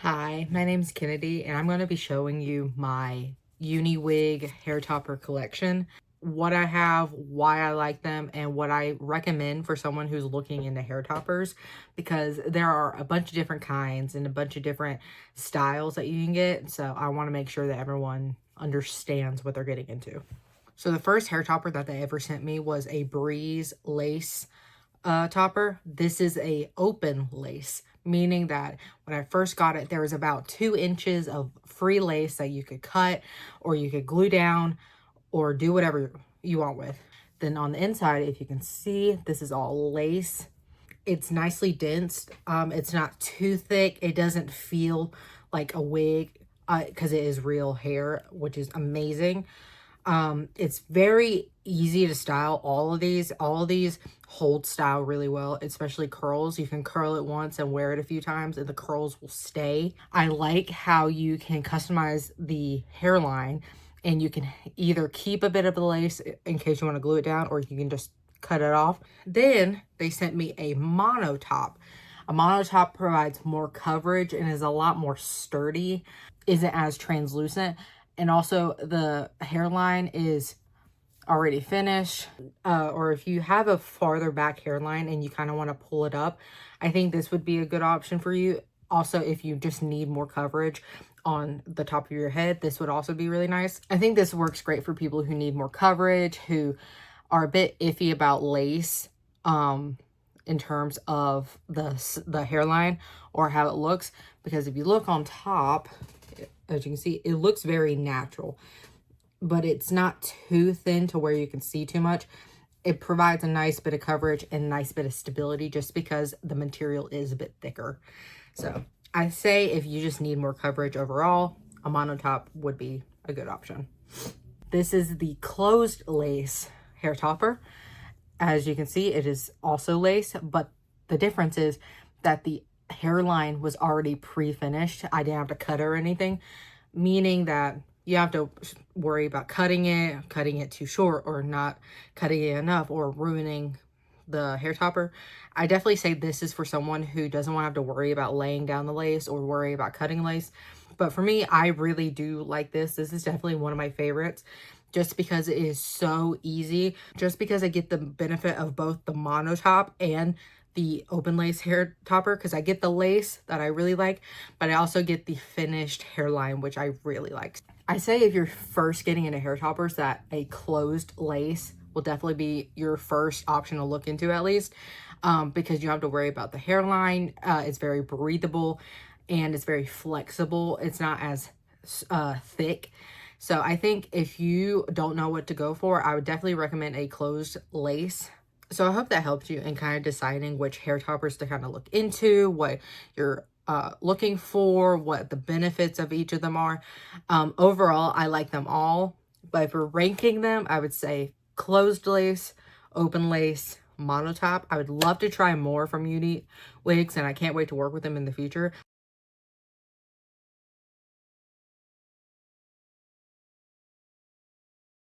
Hi, my name's Kennedy, and I'm going to be showing you my UniWig hair topper collection, what I have, why I like them, and what I recommend for someone who's looking into hair toppers, because there are a bunch of different kinds and a bunch of different styles that you can get. So I want to make sure that everyone understands what they're getting into. So the first hair topper that they ever sent me was a Breeze lace topper. This is a open lace, meaning that when I first got it, there was about 2 inches of free lace that you could cut or you could glue down or do whatever you want with. Then on the inside, if you can see, this is all lace. It's nicely dense. It's not too thick. It doesn't feel like a wig because it is real hair, which is amazing. It's very easy to style. All of these hold style really well, especially curls. You can curl it once and wear it a few times and the curls will stay. I like how you can customize the hairline and you can either keep a bit of the lace in case you want to glue it down, or you can just cut it off. Then they sent me a mono top. A mono top provides more coverage and is a lot more sturdy, isn't as translucent. And also the hairline is already finished. Or if you have a farther back hairline and you kind of want to pull it up, I think this would be a good option for you. Also, if you just need more coverage on the top of your head, this would also be really nice. I think this works great for people who need more coverage, who are a bit iffy about lace in terms of the hairline or how it looks. Because if you look on top, as you can see, it looks very natural, but it's not too thin to where you can see too much. It provides a nice bit of coverage and a nice bit of stability just because the material is a bit thicker. So I say if you just need more coverage overall, a mono top would be a good option. This is the closed lace hair topper. As you can see, it is also lace, but the difference is that the hairline was already pre-finished. I didn't have to cut or anything, meaning that you have to worry about cutting it too short or not cutting it enough or ruining the hair topper. I definitely say this is for someone who doesn't want to have to worry about laying down the lace or worry about cutting lace. But for me, I really do like this. This is definitely one of my favorites just because it is so easy. Just because I get the benefit of both the mono top and the open lace hair topper, because I get the lace that I really like, but I also get the finished hairline, which I really like. I say if you're first getting into hair toppers, that a closed lace will definitely be your first option to look into, at least, because you don't have to worry about the hairline. It's very breathable and it's very flexible. It's not as thick. So I think if you don't know what to go for, I would definitely recommend a closed lace. So I hope that helped you in kind of deciding which hair toppers to kind of look into, what you're looking for, what the benefits of each of them are. Overall, I like them all, but if we're ranking them, I would say closed lace, open lace, mono top. I would love to try more from UniWigs, and I can't wait to work with them in the future.